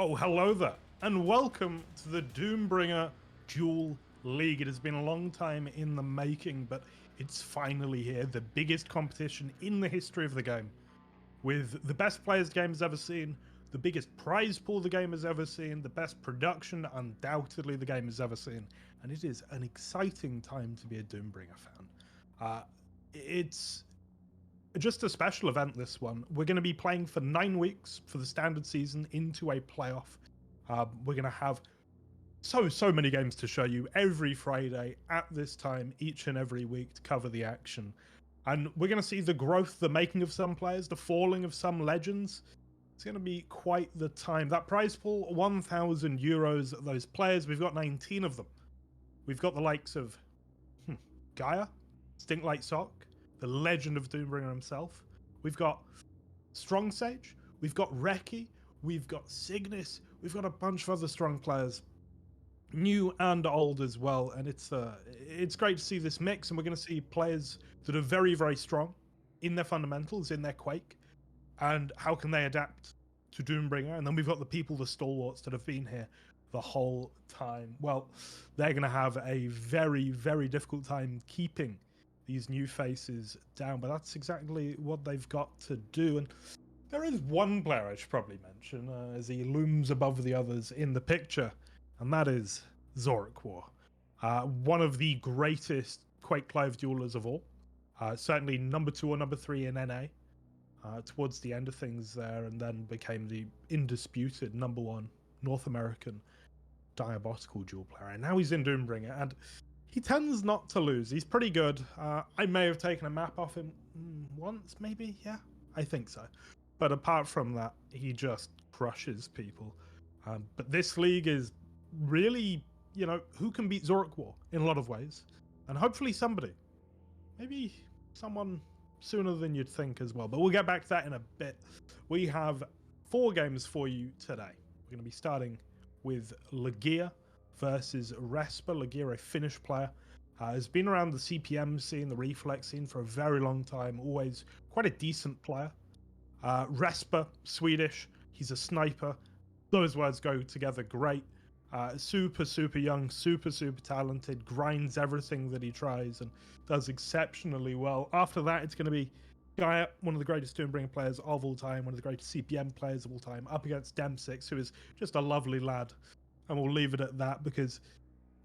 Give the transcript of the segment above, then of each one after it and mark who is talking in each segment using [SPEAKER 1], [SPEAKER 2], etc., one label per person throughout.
[SPEAKER 1] Oh, hello there, and welcome to the Doombringer Duel League. It has been a long time in the making, but it's finally here. The biggest competition in the history of the game, with the best players the game has ever seen, the biggest prize pool the game has ever seen, the best production undoubtedly the game has ever seen, and it is an exciting time to be a Doombringer fan. It's just a special event, this one. We're going to be playing for 9 weeks for the standard season into a playoff. We're going to have so many games to show you every Friday at this time, each and every week, to cover the action. And we're going to see the growth, the making of some players, the falling of some legends. It's going to be quite the time. That prize pool, 1,000 euros. Those players, we've got 19 of them. We've got the likes of Gaia, Stinklight Sock, the legend of Doombringer himself. We've got Strong Sage, we've got Reki, we've got Cygnus, we've got a bunch of other strong players, new and old as well. And it's great to see this mix, and we're going to see players that are very, very strong in their fundamentals, in their Quake, and how can they adapt to Doombringer. And then we've got the people, the stalwarts that have been here the whole time. Well, they're going to have a very, very difficult time keeping these new faces down, but that's exactly what they've got to do. And there is one player I should probably mention as he looms above the others in the picture, and that is Zorkwar, one of the greatest Quake Clive duelers of all. Certainly number 2 or number 3 in NA towards the end of things there, and then became the indisputed number 1 North American diabotical duel player. And now he's in Doombringer, and he tends not to lose. He's pretty good. I may have taken a map off him once, maybe. Yeah, I think so. But apart from that, he just crushes people. But this league is really, who can beat Zorkwar in a lot of ways. And hopefully somebody. Maybe someone sooner than you'd think as well. But we'll get back to that in a bit. We have 4 games for you today. We're going to be starting with Lugia versus Respa. Lugia, a Finnish player, has been around the CPM scene, the reflex scene for a very long time, always quite a decent player. Respa, Swedish, he's a sniper. Those words go together great. Super young, super talented, grinds everything that he tries and does exceptionally well. After that, it's going to be Gaia, one of the greatest Doombringer players of all time, one of the greatest CPM players of all time, up against Dem6, who is just a lovely lad. And we'll leave it at that, because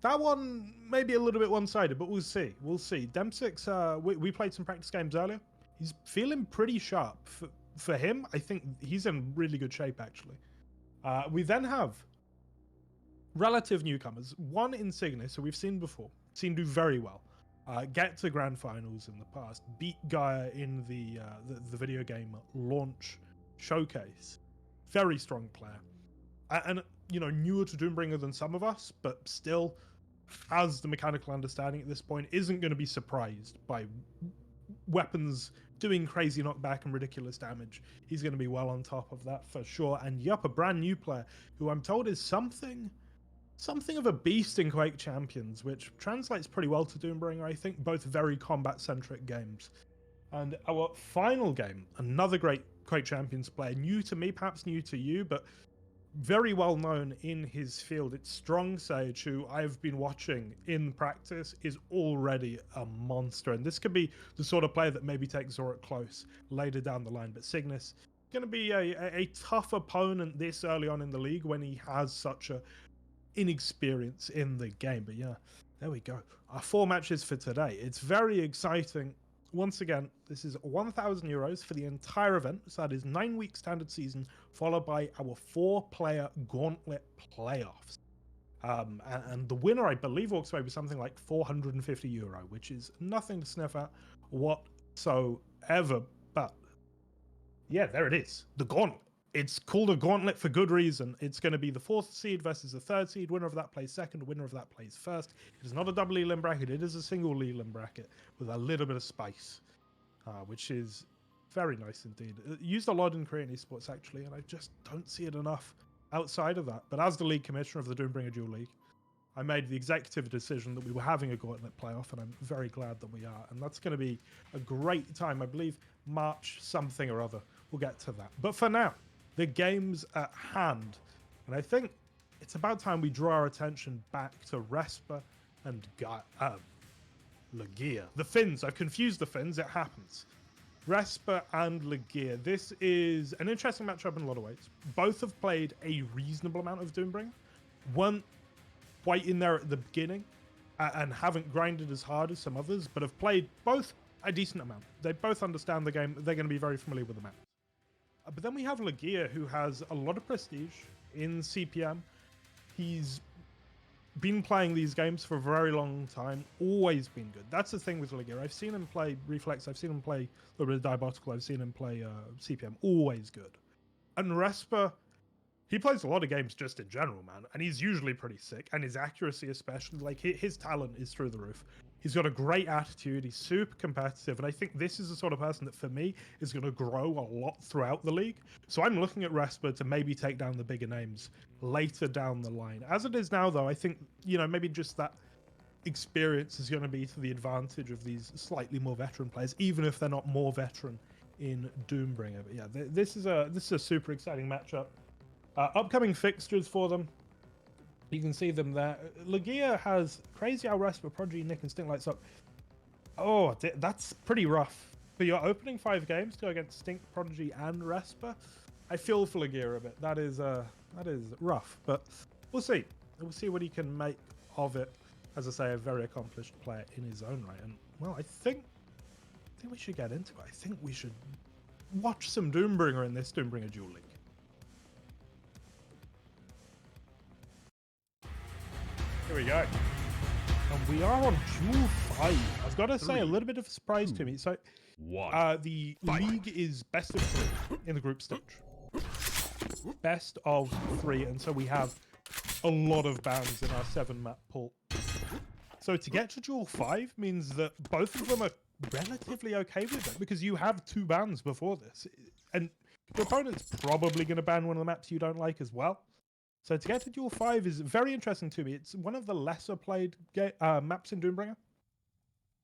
[SPEAKER 1] that one may be a little bit one-sided, but we'll see. We'll see. Dem6, we played some practice games earlier. He's feeling pretty sharp. For him, I think he's in really good shape, actually. We then have relative newcomers. One in Cygnus, who we've seen before, seen do very well. Get to grand finals in the past. Beat Gaia in the video game launch showcase. Very strong player. And newer to Doombringer than some of us, but still has the mechanical understanding at this point, isn't going to be surprised by weapons doing crazy knockback and ridiculous damage. He's going to be well on top of that for sure. And yup, a brand new player who I'm told is something of a beast in Quake Champions, which translates pretty well to Doombringer, I think. Both very combat-centric games. And our final game, another great Quake Champions player, new to me, perhaps new to you, but very well known in his field. It's Strong Sage, who I've been watching in practice, is already a monster. And this could be the sort of player that maybe takes Zorak close later down the line. But Cygnus, going to be a tough opponent this early on in the league when he has such a inexperience in the game. But yeah, there we go. Our 4 matches for today. It's very exciting. Once again, this is 1,000 euros for the entire event. So that is 9-week standard season, followed by our 4-player gauntlet playoffs. And the winner, I believe, walks away with something like 450 euro, which is nothing to sniff at whatsoever. But yeah, there it is. The gauntlet. It's called a gauntlet for good reason. It's going to be the 4th seed versus the 3rd seed. Winner of that plays 2nd. Winner of that plays 1st. It is not a double elim bracket. It is a single elim bracket with a little bit of spice, which is very nice indeed. Used a lot in Korean esports, actually, and I just don't see it enough outside of that. But as the league commissioner of the Doombringer Duel League, I made the executive decision that we were having a gauntlet playoff, and I'm very glad that we are. And that's going to be a great time. I believe March something or other. We'll get to that. But for now, the games at hand. And I think it's about time we draw our attention back to Respa and Lugia. The Finns. I've confused the Finns. It happens. Respa and Lugia. This is an interesting matchup in a lot of ways. Both have played a reasonable amount of Doombringer. One quite in there at the beginning and haven't grinded as hard as some others, but have played both a decent amount. They both understand the game. They're going to be very familiar with the map. But then we have Lugia, who has a lot of prestige in CPM. He's been playing these games for a very long time, always been good. That's the thing with Lugia. I've seen him play Reflex, I've seen him play a little bit of Diabotical, I've seen him play CPM, always good. And Respa, he plays a lot of games just in general, man, and he's usually pretty sick, and his accuracy especially, like his talent is through the roof. He's got a great attitude, he's super competitive, and I think this is the sort of person that, for me, is going to grow a lot throughout the league. So I'm looking at Respa to maybe take down the bigger names later down the line. As it is now, though, I think, you know, maybe just that experience is going to be to the advantage of these slightly more veteran players, even if they're not more veteran in Doombringer. But yeah, this is a super exciting matchup. Upcoming fixtures for them. You can see them there. Lugia has Crazy Owl, Respa, Prodigy, Nick, and Stink Lights Up. Oh, that's pretty rough. For your opening 5 games to go against Stink, Prodigy, and Respa, I feel for Lugia a bit. That is rough, but we'll see. We'll see what he can make of it. As I say, a very accomplished player in his own right. And well, I think we should get into it. I think we should watch some Doombringer in this Doombringer Duel League. Here we go. And we are on Duel 5. I've got to say, a little bit of a surprise to me. So, the league is best of 3 in the group stage. Best of 3, and so we have a lot of bans in our 7-map pool. So to get to Duel 5 means that both of them are relatively okay with it, because you have 2 bans before this. And your opponent's probably going to ban one of the maps you don't like as well. So to get to Duel 5 is very interesting to me. It's one of the lesser played maps in Doombringer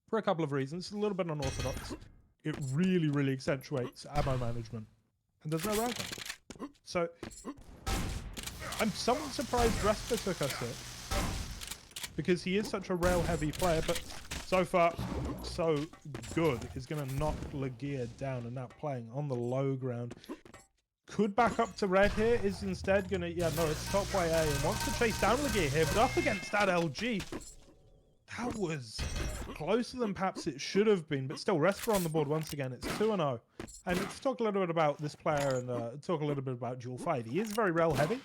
[SPEAKER 1] for a couple of reasons. It's a little bit unorthodox. It really, really accentuates ammo management. And there's no rank on it. So I'm somewhat surprised Respa took us here, because he is such a rail-heavy player, but so far, so good. Is going to knock Lugia down, and now playing on the low ground. Could back up to red here, is instead going to, yeah, no, it's top way A, and wants to chase down Lugia here, but up against that LG. That was closer than perhaps it should have been, but still, Respa on the board once again. It's 2-0. And let's talk a little bit about this player and talk a little bit about Duel 5. He is very rail heavy,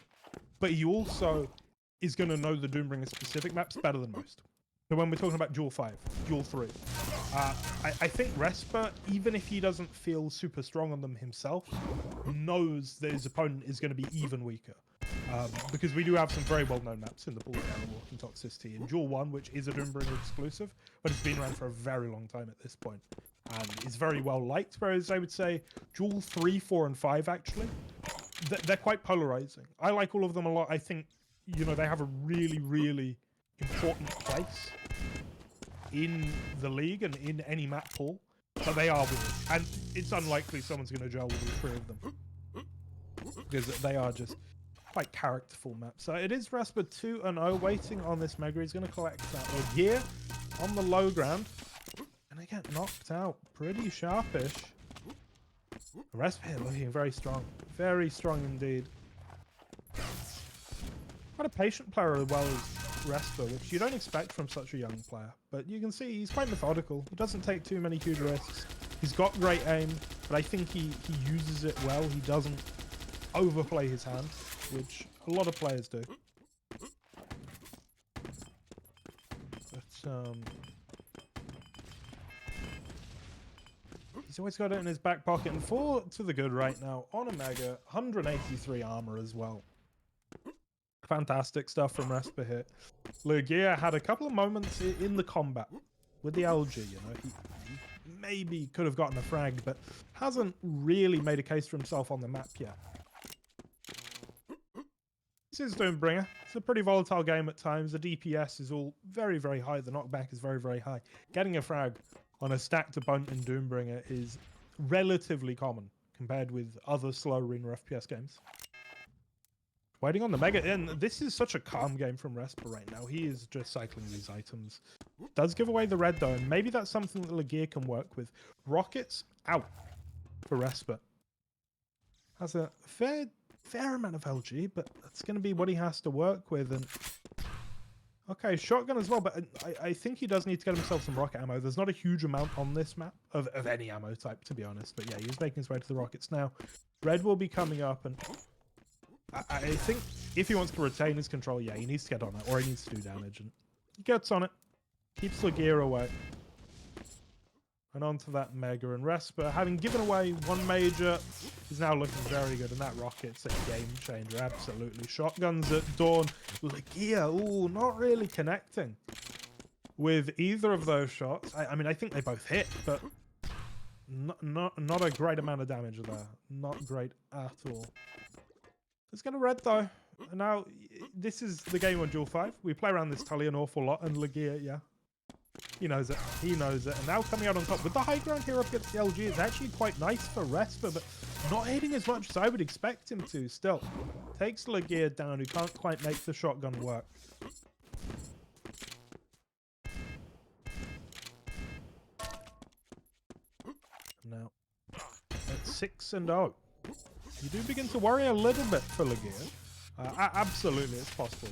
[SPEAKER 1] but he also is going to know the Doombringer specific maps better than most. So when we're talking about Duel 5, Duel 3, I think Respa, even if he doesn't feel super strong on them himself, knows that his opponent is going to be even weaker. Because we do have some very well-known maps in the pool, Walking Toxicity in Duel 1, which is a Doombringer exclusive, but it's been around for a very long time at this point, and is very well liked. Whereas I would say Duel 3, 4, and 5 actually, they're quite polarizing. I like all of them a lot. I think, you know, they have a really, really important place in the league and in any map pool, but they are weird, and it's unlikely someone's going to gel with all 3 of them, because they are just quite characterful maps. So it is Respa 2-0 waiting on this Mega. He's going to collect that Lugia on the low ground, and they get knocked out pretty sharpish. Respa here looking very strong indeed. Quite a patient player as well as Respa, which you don't expect from such a young player. But you can see he's quite methodical. He doesn't take too many huge risks. He's got great aim, but I think he uses it well. He doesn't overplay his hand, which a lot of players do. But he's always got it in his back pocket, and 4 to the good right now on a Mega, 183 armor as well. Fantastic stuff from Respa here. Lugia had a couple of moments in the combat with the LG, you know. He maybe could have gotten a frag, but hasn't really made a case for himself on the map yet. This is Doombringer. It's a pretty volatile game at times. The DPS is all very, very high. The knockback is very, very high. Getting a frag on a stacked opponent in Doombringer is relatively common compared with other slow arena FPS games. Waiting on the Mega, and this is such a calm game from Respa right now. He is just cycling these items. Does give away the red though, and maybe that's something that Lugia can work with. Rockets out for Respa. Has a fair amount of LG, but that's going to be what he has to work with. And okay, shotgun as well, but I think he does need to get himself some rocket ammo. There's not a huge amount on this map of any ammo type, to be honest. But yeah, he's making his way to the rockets now. Red will be coming up, and I think if he wants to retain his control, yeah, he needs to get on it, or he needs to do damage. And he gets on it, keeps Lugia away. And onto that Mega, and Respa, having given away one major, is now looking very good. And that rocket's a game changer, absolutely. Shotguns at dawn. Lugia, ooh, not really connecting with either of those shots. I mean, I think they both hit, but not a great amount of damage there. Not great at all. It's going to red though. And now, this is the game on Duel 5. We play around this Tully an awful lot, and Lugia, yeah. He knows it. He knows it. And now coming out on top with the high ground here up against the LG is actually quite nice for Respa, but not hitting as much as I would expect him to. Still, takes Lugia down, who can't quite make the shotgun work. Now, at 6-0. You do begin to worry a little bit for Lugia. Absolutely, it's possible,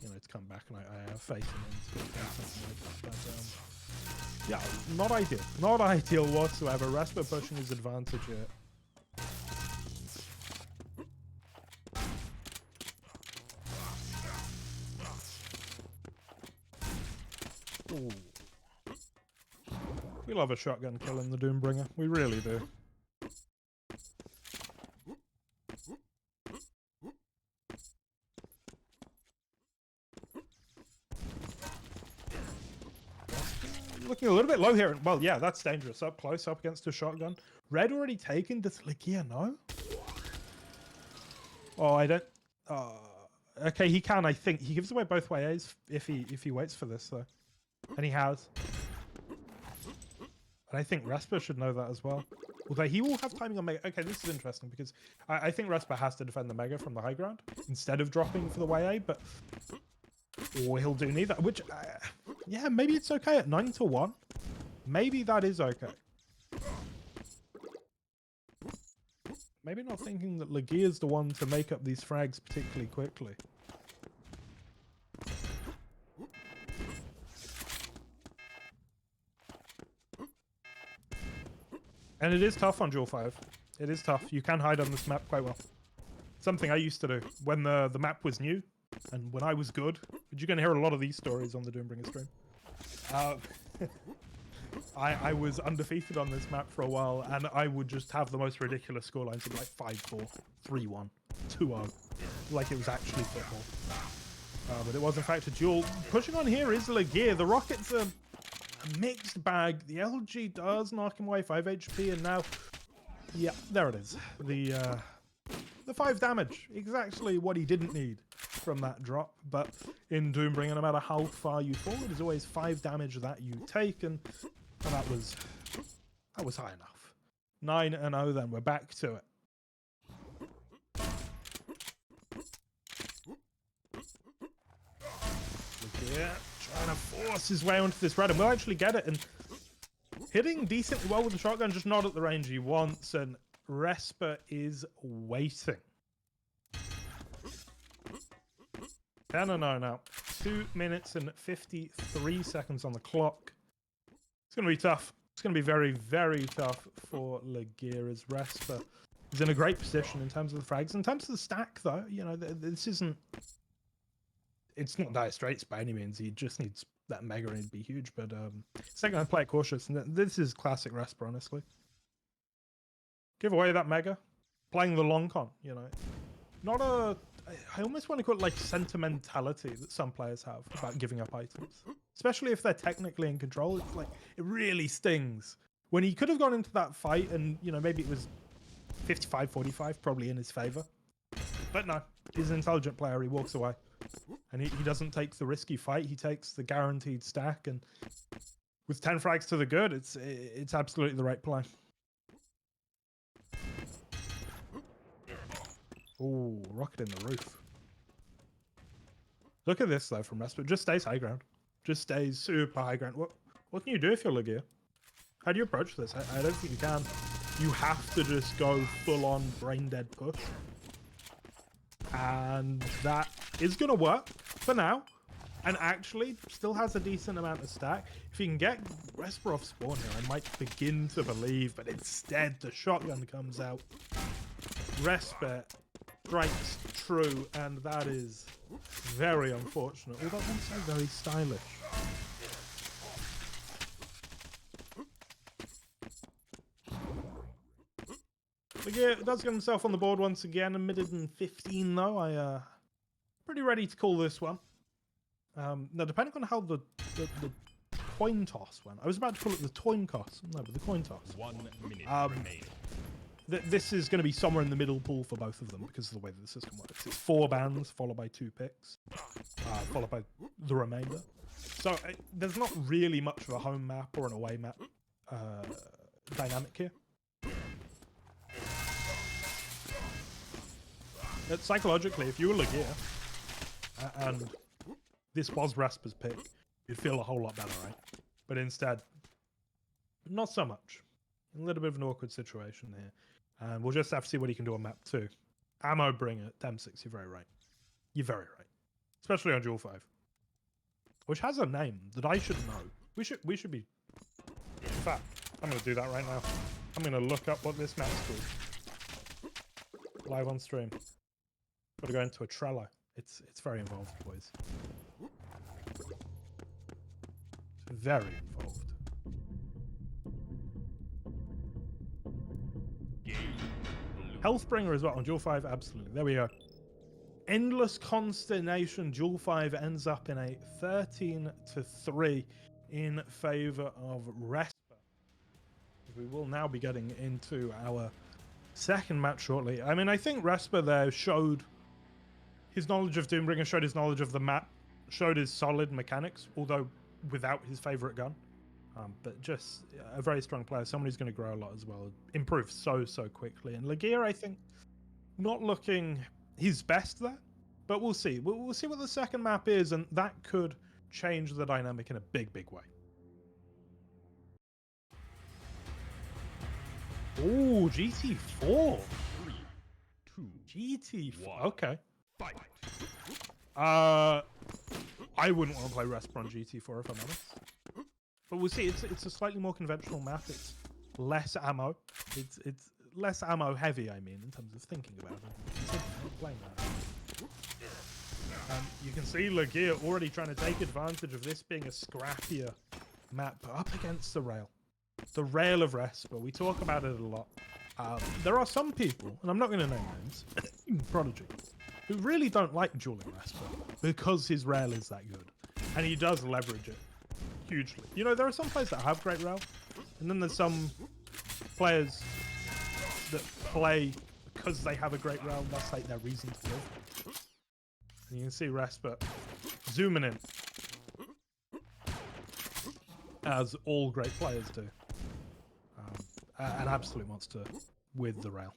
[SPEAKER 1] you know, to come back, and I have faith in him to do something like that. But yeah, not ideal. Not ideal whatsoever. Respa pushing his advantage here. Ooh. We love a shotgun kill in the Doombringer. We really do. Looking a little bit low here. Well, yeah, that's dangerous. Up close, up against a shotgun. Red already taken. Does Lugia know? Oh, I don't... okay, he can, I think. He gives away both ways if he waits for this, though. And he has. And I think Respa should know that as well. Although he will have timing on Mega. Okay, this is interesting because I think Respa has to defend the Mega from the high ground instead of dropping for the way A, but... Or he'll do neither, which... yeah, maybe it's okay at 9-1. Maybe that is okay. Maybe not thinking that Lugia is the one to make up these frags particularly quickly. And it is tough on Duel 5. It is tough. You can hide on this map quite well. Something I used to do when the map was new. And when I was good, you're going to hear a lot of these stories on the Doombringer stream. I was undefeated on this map for a while, and I would just have the most ridiculous scorelines of like 5-4, 3-1, 2-0, like it was actually football. But it was in fact a duel. Pushing on here is Lugia. The Rockets are a mixed bag. The LG does knock him away 5 HP, and now, yeah, there it is. The 5 damage, exactly what he didn't need from that drop. But in Doombringer, no matter how far you fall, there's always 5 damage that you take, and that was high enough. 9-0 then, we're back to it. Lugia trying to force his way onto this red, and we'll actually get it, and hitting decently well with the shotgun, just not at the range he wants, and Respa is waiting. 10-0 now. 2 minutes and 53 seconds on the clock. It's going to be tough. It's going to be very, very tough for Lugia as Respa is in a great position in terms of the frags. In terms of the stack, though, you know, this isn't... It's not dire straits by any means. He just needs that Mega and it'd be huge. But it's not going to play it cautious. And this is classic Respa, honestly. Give away that Mega. Playing the long con, you know. Not a... I almost want to call it like sentimentality that some players have about giving up items. Especially if they're technically in control. It's like, it really stings. When he could have gone into that fight and, you know, maybe it was 55-45, probably in his favor. But no, he's an intelligent player. He walks away. And he doesn't take the risky fight. He takes the guaranteed stack. And with 10 frags to the good, it's absolutely the right play. Ooh, rocket in the roof. Look at this though from Respa. Just stays high ground. Just stays super high ground. What can you do if you're Lugia? How do you approach this? I don't think you can. You have to just go full on brain dead push. And that is going to work for now. And actually still has a decent amount of stack. If you can get Respa off spawn here, I might begin to believe, but instead the shotgun comes out. Respa strikes true, and that is very unfortunate, although also very stylish. Lugia does get himself on the board once again, a minute and 15 though. Pretty ready to call this one. Now, depending on how the coin toss went, I was about to call it the coin toss. No, but the coin toss. 1 minute remaining. This is going to be somewhere in the middle pool for both of them because of the way that the system works. It's 4 bans followed by 2 picks, followed by the remainder. So there's not really much of a home map or an away map dynamic here. But psychologically, if you were Lugia and this was Respa's pick, you'd feel a whole lot better, right? But instead, not so much. A little bit of an awkward situation here. And we'll just have to see what he can do on map 2. Ammo bringer, Dem6, you're very right. You're very right. Especially on Duel 5. Which has a name that I should know. We should be... In fact, I'm going to do that right now. I'm going to look up what this map's called. Live on stream. Got to go into a Trello. It's very involved, boys. It's very involved. Healthbringer as well on Duel 5, absolutely. There we go. Endless Consternation. Duel 5 ends up in a 13-3 in favor of Respa. We will now be getting into our second match shortly. I mean, I think Respa there showed his knowledge of Doombringer, showed his knowledge of the map, showed his solid mechanics, although without his favorite gun. But just a very strong player, someone who's going to grow a lot as well, improve so quickly. And Lugia, I think, not looking his best there, but we'll see. We'll see what the second map is, and that could change the dynamic in a big way. Oh, GT4. 3, 2, GT4. Okay. Fight. I wouldn't want to play Respa on GT4 if I'm honest. But we'll see. It's a slightly more conventional map. It's less ammo. It's less ammo heavy, I mean, in terms of thinking about it. Playing that. You can see Lugia already trying to take advantage of this being a scrappier map up against the rail. The rail of Respa. We talk about it a lot. There are some people, and I'm not going to name names, Prodigy, who really don't like dueling Respa because his rail is that good. And he does leverage it hugely. You know, there are some players that have great rail, and then there's some players that play because they have a great rail, and that's like their reason to live. And you can see Respa zooming in, as all great players do. An absolute monster with the rail.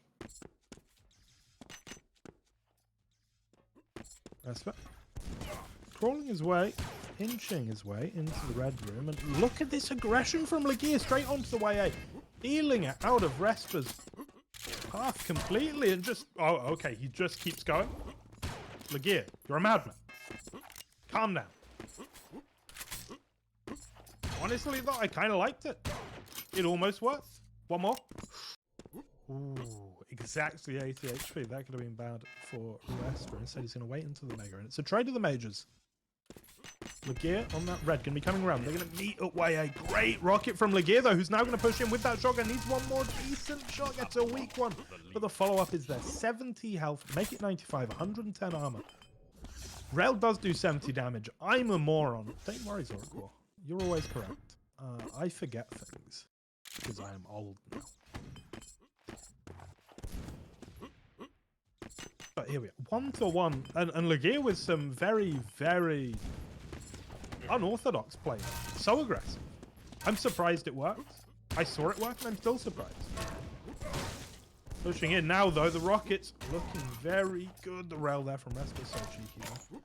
[SPEAKER 1] Respa crawling his way, inching his way into the red room, and look at this aggression from Lugia straight onto the way A, peeling it out of Respa's path completely, and just okay, he just keeps going. Lugia, you're a madman. Calm down. Honestly though, I kind of liked it. It almost worked. One more. Ooh, exactly 80 HP. That could have been bad for Respa. Instead, he's going to wait until the Mega. And it's a trade of the Majors. Lugia on that red. Going to be coming around. They're going to meet at way A. Great rocket from Lugia, though, who's now going to push in with that shotgun. Needs one more decent shot. Gets a weak one. But the follow-up is there. 70 health. Make it 95. 110 armor. Rail does do 70 damage. I'm a moron. Don't worry, Zorkor. You're always correct. I forget things. Because I am old now. But here we are. 1-1. And Lugia with some very unorthodox play. So aggressive. I'm surprised it worked. I saw it work and I'm still surprised. Pushing in now though. The rockets looking very good. The rail there from Respa is so cheeky though.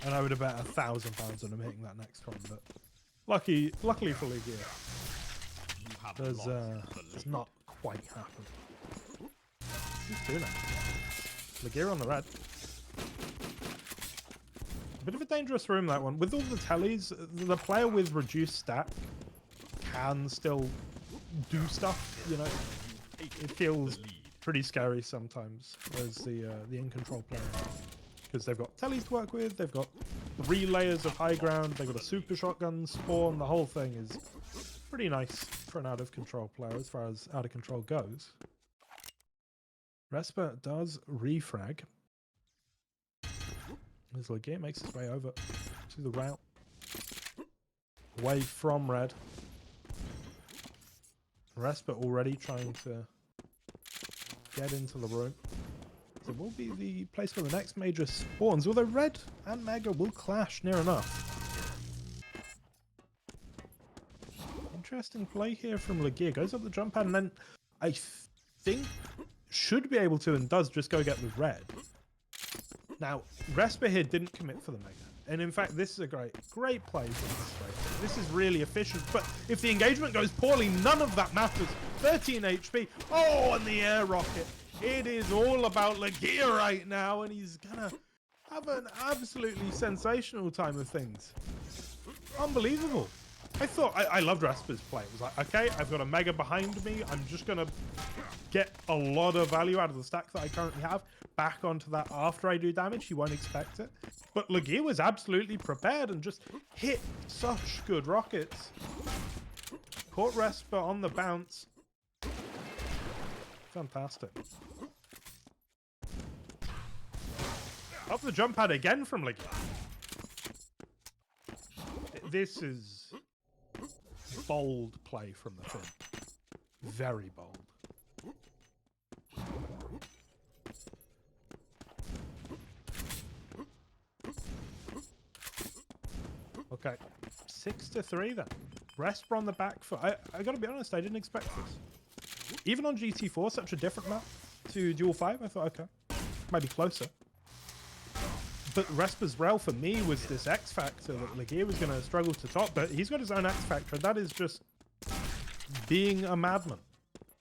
[SPEAKER 1] And I would have bet £1,000 on him hitting that next one, but luckily for Lugia, does not quite happen. Who's doing it? Lugia on the red. Bit of a dangerous room, that one. With all the tellies, the player with reduced stack can still do stuff, you know. It feels pretty scary sometimes as the in-control player. Because they've got tellies to work with, they've got 3 layers of high ground, they've got a super shotgun spawn, the whole thing is pretty nice for an out-of-control player as far as out-of-control goes. Respa does refrag. As Lugia makes his way over to the route. Away from red. Respa already trying to get into the room. So it will be the place where the next major spawns, although red and mega will clash near enough. Interesting play here from Lugia. Goes up the jump pad and then I think should be able to and does just go get the red. Now, Respa here didn't commit for the mega. And in fact, this is a great play. This is really efficient. But if the engagement goes poorly, none of that matters. 13 HP. Oh, and the air rocket. It is all about Lugia right now. And he's going to have an absolutely sensational time of things. Unbelievable. I loved Respa's play. It was like, okay, I've got a mega behind me. I'm just going to get a lot of value out of the stack that I currently have back onto that after I do damage. You won't expect it. But Lugia was absolutely prepared and just hit such good rockets. Caught Respa on the bounce. Fantastic. Up the jump pad again from Lugia. This is bold play from the Finn. Very bold. Okay, 6-3 then. Respa on the back foot. I gotta be honest, I didn't expect this. Even on GT4, such a different map to Duel 5, I thought, okay, might be closer. But Respa's rail for me was this X factor that Lugia was going to struggle to top, but he's got his own X factor, and that is just being a madman.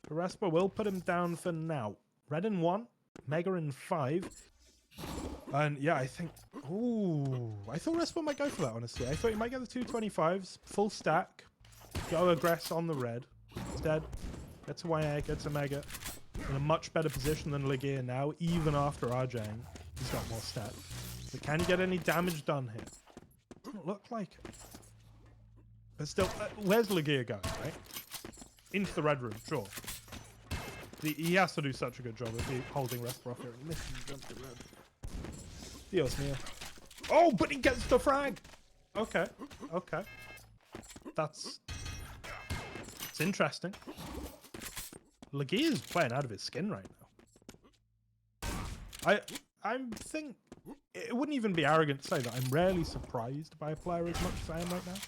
[SPEAKER 1] Respa will put him down for now. Red in 1, Mega in 5. And yeah, I think... Ooh, I thought Respa might go for that, honestly. I thought he might get the 225s, full stack, go aggress on the red. Instead, gets a YA, gets a Mega. In a much better position than Lugia now, even after RJing. He's got more stats. But can he get any damage done here? Doesn't look like it. But still, where's Lugia going, right? Into the red room, sure. He has to do such a good job of holding Respa off here. And missing jump to red. Dios mio. Oh, but he gets the frag! Okay, okay. It's interesting. Lugia is playing out of his skin right now. I think it wouldn't even be arrogant to say that I'm rarely surprised by a player as much as I am right now.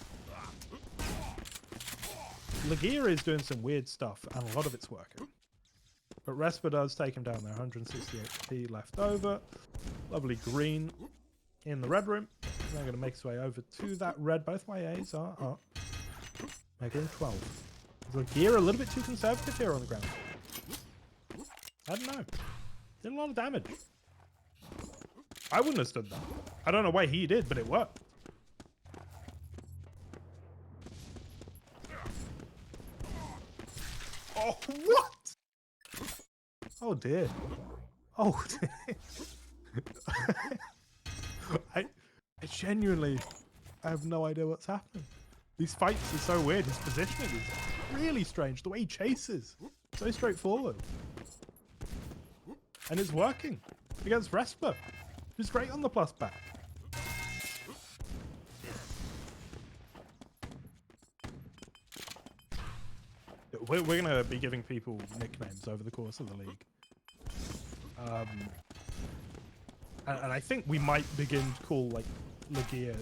[SPEAKER 1] Lugia is doing some weird stuff, and a lot of it's working. But Respa does take him down there. 168 HP left over. Lovely green in the red room. Now going to make his way over to that red. Both YAs are up. Mega in 12. Is Lugia a little bit too conservative here on the ground? I don't know. Did a lot of damage. I wouldn't have stood that. I don't know why he did, but it worked. Oh, what? Oh, dear. Oh, dear. I genuinely have no idea what's happening. These fights are so weird. His positioning is really strange. The way he chases. So straightforward. And it's working against Respa, who's great on the plus back. We're going to be giving people nicknames over the course of the league. And I think we might begin to call like Lugia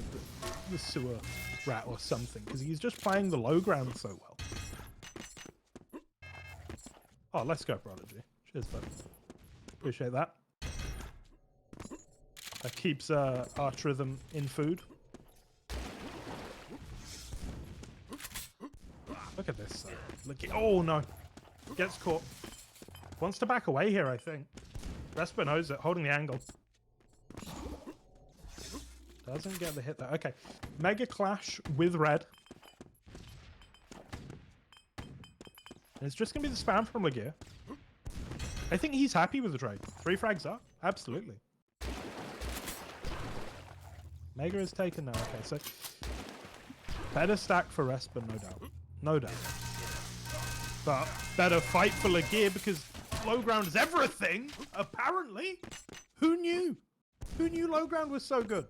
[SPEAKER 1] the sewer rat or something, because he's just playing the low ground so well. Oh, let's go, Prodigy. Cheers, bud. Appreciate that. That keeps Arch Rhythm in food. Look at this. Look at, oh no. Gets caught. Wants to back away here, I think. Respa knows it, holding the angle. Doesn't get the hit there. Okay. Mega Clash with red. And it's just going to be the spam from Lugia. I think he's happy with the trade. 3 frags up. Absolutely. Mega is taken now. Okay, so better stack for Respa, no doubt. No doubt. But better fight for Lugia because low ground is everything, apparently. Who knew? Who knew low ground was so good?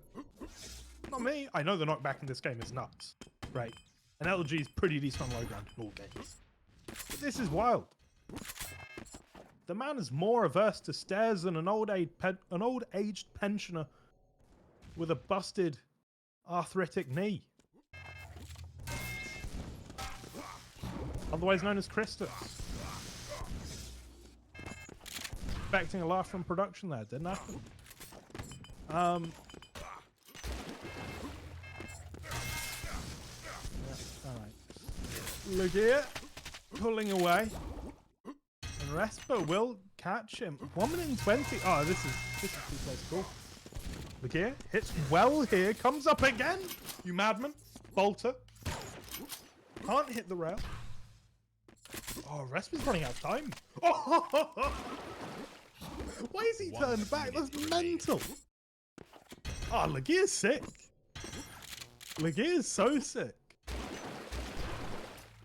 [SPEAKER 1] Not me. I know the knockback in this game is nuts. Right. And LG is pretty decent on low ground in all games. But this is wild. The man is more averse to stairs than an old-aged pensioner with a busted arthritic knee. Otherwise known as Christus. Expecting a laugh from production there, didn't happen. Yeah, alright. Lugia pulling away. And Respa will catch him. 1 minute and 20. Oh, this is too close. Cool. Lugia hits well here. Comes up again. You madman. Bolter. Can't hit the rail. Oh, Respa's running out of time. Oh! Why is he turned back? That's mental. Oh, Lugia's sick. Lugia's so sick.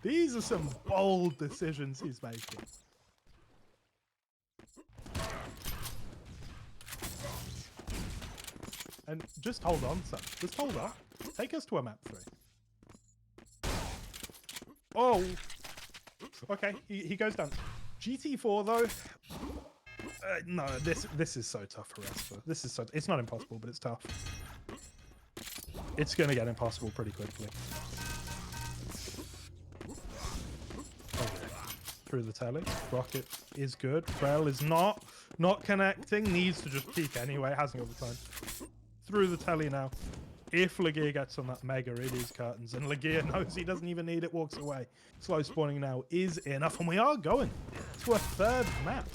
[SPEAKER 1] These are some bold decisions he's making. And just hold on, son. Just hold on. Take us to a map 3. Oh! Okay, he goes down. GT4 though. No, this is so tough for Respa. This is so. It's not impossible, but it's tough. It's gonna get impossible pretty quickly. Okay. Through the telly. Rocket is good. Rail is not connecting. Needs to just peek anyway. Hasn't got the time. Through the telly now. If Lugia gets on that Mega, it is curtains. And Lugia knows he doesn't even need it, walks away. Slow spawning now is enough. And we are going to a third map.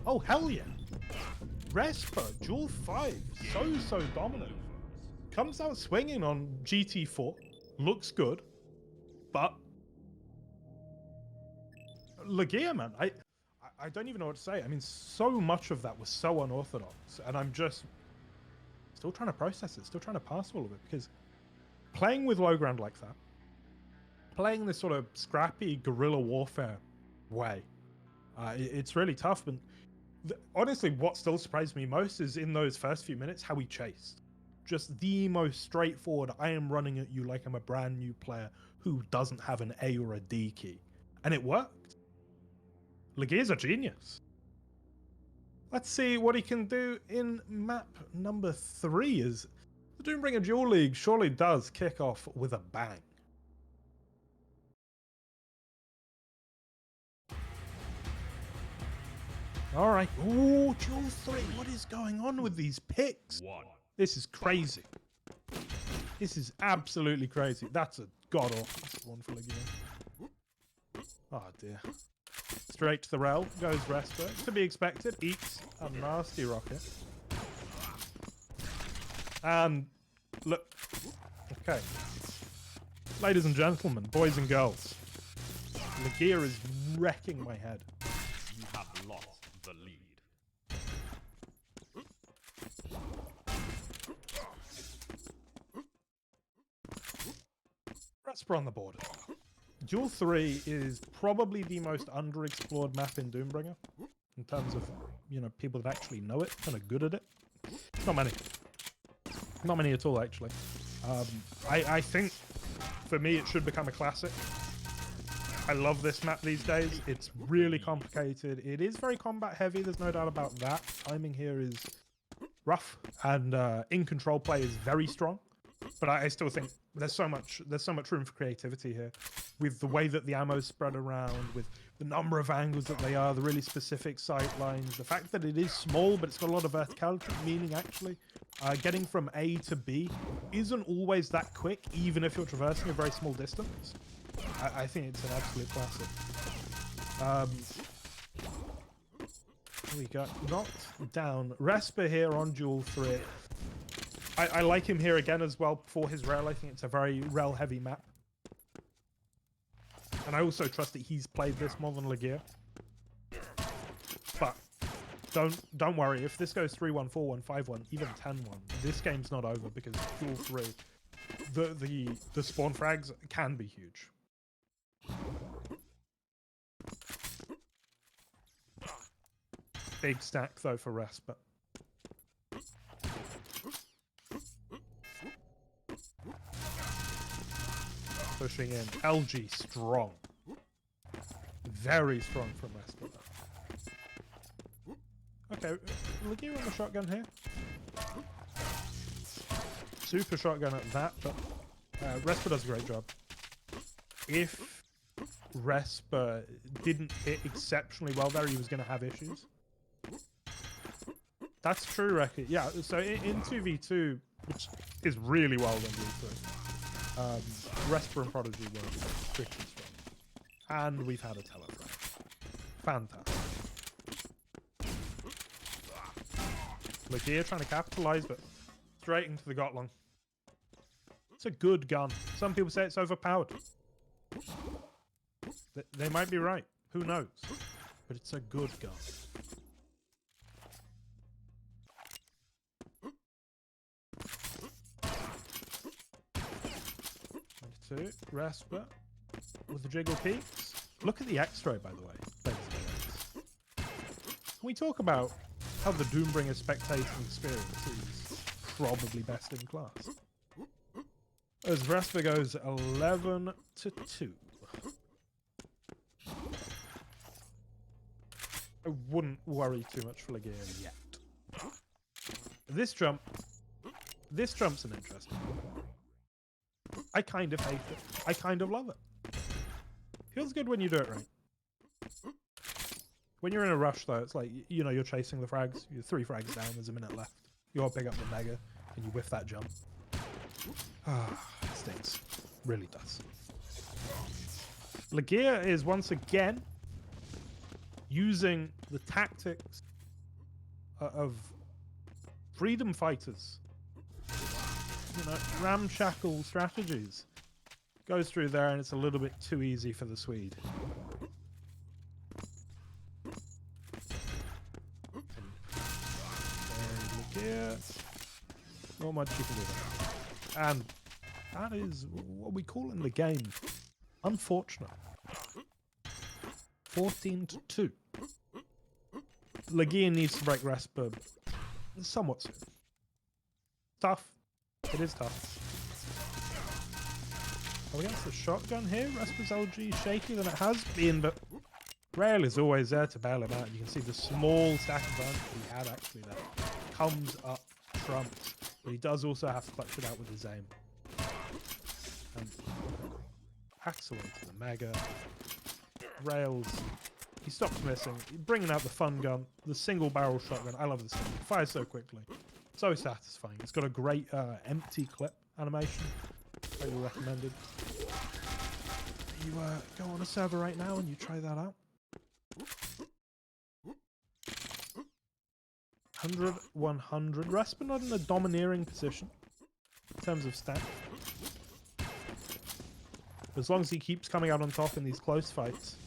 [SPEAKER 1] Oh, hell yeah. Respa, Duel 5. So dominant. Comes out swinging on GT4. Looks good. But Lugia, man, I don't even know what to say. I mean, so much of that was so unorthodox. And I'm just still trying to process it, still trying to pass all of it, because playing with low ground like that, playing this sort of scrappy guerrilla warfare way, it's really tough. But honestly, what still surprised me most is in those first few minutes, how he chased. Just the most straightforward, I am running at you like I'm a brand new player who doesn't have an A or a D key. And it worked. Lugia's a genius. Let's see what he can do in map number 3 as the Doombringer Duel League surely does kick off with a bang. All right. Ooh, Duel 3. What is going on with these picks? This is crazy. This is absolutely crazy. That's a god-awful one for Lugia. Oh, dear. Straight to the rail goes Respa. To be expected. Eats a nasty rocket. And look. Okay. Ladies and gentlemen, boys and girls. Lugia is wrecking my head.
[SPEAKER 2] You have lost the lead.
[SPEAKER 1] Respa on the board. Duel 3 is probably the most underexplored map in Doombringer in terms of, you know, people that actually know it and are good at it. Not many. Not many at all, actually. I think, for me, it should become a classic. I love this map these days. It's really complicated. It is very combat heavy, there's no doubt about that. Timing here is rough, and in control play is very strong. But I still think there's so much room for creativity here, with the way that the ammo's spread around, with the number of angles that they are, the really specific sight lines, the fact that it is small but it's got a lot of verticality, meaning actually getting from A to B isn't always that quick, even if you're traversing a very small distance. I think it's an absolute classic. We got knocked down. Respa here on Duel 3. I like him here again as well for his rail. I think it's a very rail-heavy map. And I also trust that he's played this more than Lugia. But don't worry, if this goes 3-1, 4-1, 5-1, even 10-1, this game's not over because Duel 3, the spawn frags can be huge. Big stack though for Respa. Pushing in. LG strong. Very strong from Respa. Okay, Lugia on the shotgun here. Super shotgun at that, but Respa does a great job. If Respa didn't hit exceptionally well there, he was going to have issues. That's true, Rekki. Yeah, so in 2v2, which is really well done, Respa and Prodigy were pretty strong. And we've had a telefrag. Fantastic. Lugia trying to capitalize, but straight into the Gotlong. It's a good gun. Some people say it's overpowered. They might be right. Who knows? But it's a good gun. Two, Respa with the jiggle peaks. Look at the X-ray, by the way. Can we talk about how the Doombringer spectating experience is probably best in class? As Respa goes 11-2. I wouldn't worry too much for Lugia yet. This jump's an interesting one. I kind of hate it. I kind of love it. Feels good when you do it right. When you're in a rush, though, it's like, you know, you're chasing the frags. You're 3 frags down. There's a minute left. You all pick up the mega, and you whiff that jump. Ah, it stings. Really does. Lugia is once again using the tactics of freedom fighters. You know, ramshackle strategies. Goes through there and it's a little bit too easy for the Swede. Look here. Not much you can do there. And that is what we call in the game unfortunate. 14-2. Lugia needs to break Respa somewhat soon. Tough. It is tough. Oh, against the shotgun here, Respa's LG shakier than it has been, but Rail is always there to bail him out. You can see the small stack advantage he had actually there comes up trumps, but he does also have to clutch it out with his aim. And hacks away to the mega. Rails, he stops missing, bringing out the fun gun, the single barrel shotgun. I love this thing. It fires so quickly. So satisfying. It's got a great empty clip animation. Highly recommended. You go on a server right now and you try that out. 100, 100. Respa not in a domineering position in terms of stat. As long as he keeps coming out on top in these close fights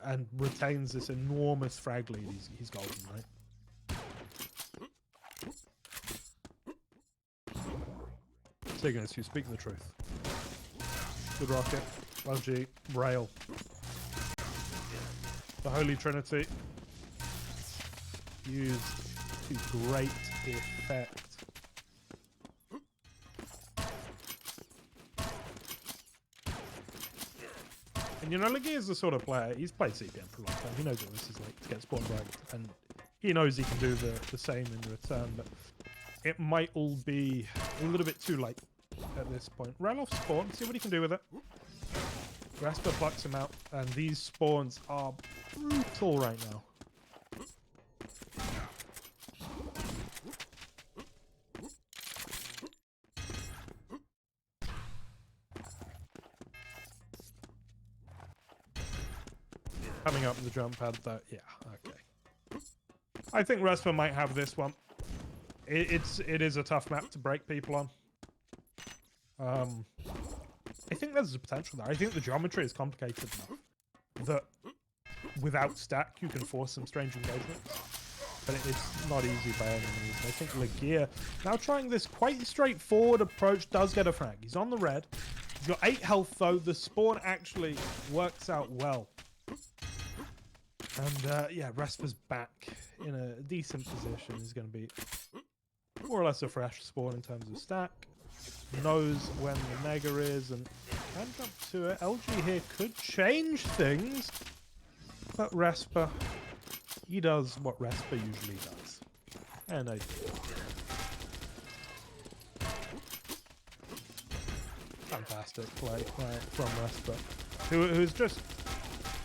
[SPEAKER 1] and retains this enormous frag lead, he's golden, right? Cygnus, you speak the truth. Good rocket. LG. Rail. The Holy Trinity. Used to great effect. And you know, Lugia is the sort of player, he's played CPM for a long time. He knows what this is like to get spawn ranked. And he knows he can do the same in return, but it might all be a little bit too late at this point. Rail off spawn, see what he can do with it. Respa plucks him out, and these spawns are brutal right now. coming up the jump pad, though. Yeah, okay. I think Respa might have this one. It is a tough map to break people on. I think there's a potential there. I think the geometry is complicated enough that without stack you can force some strange engagements. But it's not easy by any means. I think Lugia, now trying this quite straightforward approach, does get a frag. He's on the red. He's got 8 health though. The spawn actually works out well. And yeah, Respa's back in a decent position. He's going to be more or less a fresh spawn in terms of stack. Knows when the mega is and can jump to it. LG here could change things. But Respa, he does what Respa usually does. And I do. Fantastic play from Respa, who's just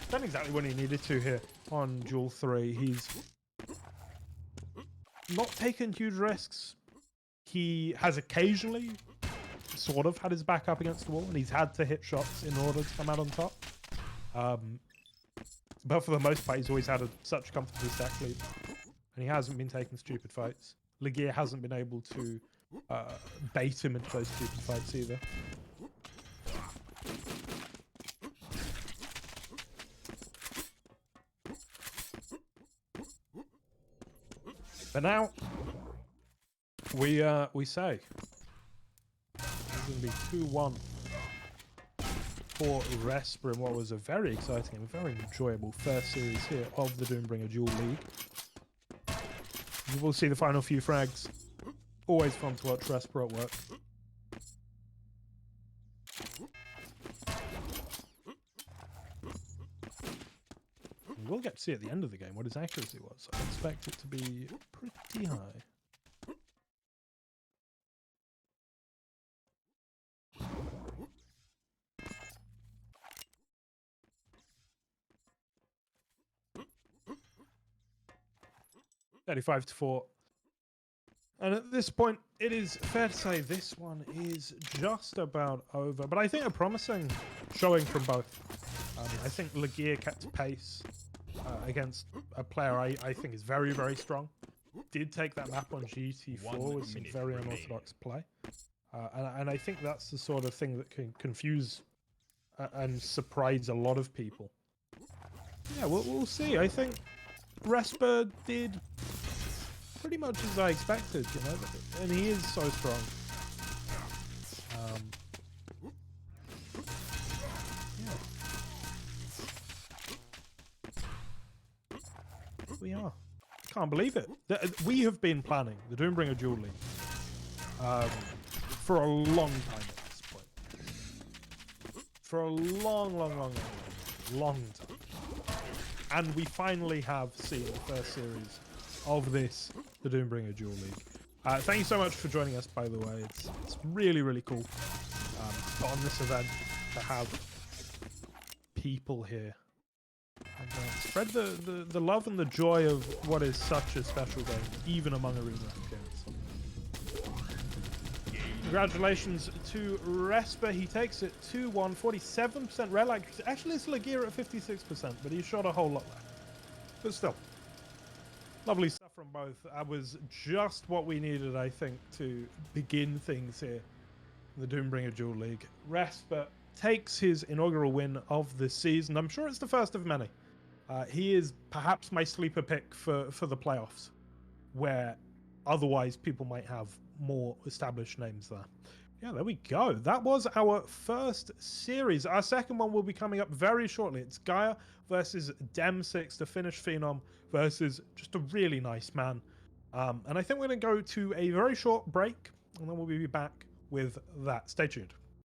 [SPEAKER 1] done exactly what he needed to here on Duel 3. He's not taken huge risks. He has occasionally sort of had his back up against the wall, and he's had to hit shots in order to come out on top. But for the most part, he's always had such a comfortable stack lead, and he hasn't been taking stupid fights. Lugia hasn't been able to bait him into those stupid fights either. But now we say it's going to be 2-1 for Respa in what was a very exciting and very enjoyable first series here of the Doombringer Duel League. You will see the final few frags. Always fun to watch Respa at work. We'll get to see at the end of the game what his accuracy was. I expect it to be pretty high. $35-4. And at this point, it is fair to say this one is just about over. But I think a promising showing from both. I think Lugia kept pace against a player I think is very, very strong. Did take that map on GT4 with some very unorthodox play. And I think that's the sort of thing that can confuse and surprise a lot of people. Yeah, we'll see. I think Respa did pretty much as I expected, you know, and he is so strong. Yeah. We are. Can't believe it. We have been planning the Doombringer Duel League for a long time at this point. For a long time. And we finally have seen the first series of this, the Doombringer Duel League. Thank you so much for joining us, by the way. It's really, really cool on this event to have people here and spread the love and the joy of what is such a special game, even among arena games. Congratulations to Respa. He takes it 2-1, 47% red light. Actually, it's Lugia at 56%, but he shot a whole lot there. But still, lovely stuff from both. That was just what we needed, I think, to begin things here in the Doombringer Duel League. Respa takes his inaugural win of the season. I'm sure it's the first of many. He is perhaps my sleeper pick for the playoffs, where otherwise people might have more established names there. Yeah, there we go. That was our first series. Our second one will be coming up very shortly. It's Gaia versus Dem6, the Finnish Phenom, versus just a really nice man. And I think we're going to go to a very short break, and then we'll be back with that. Stay tuned.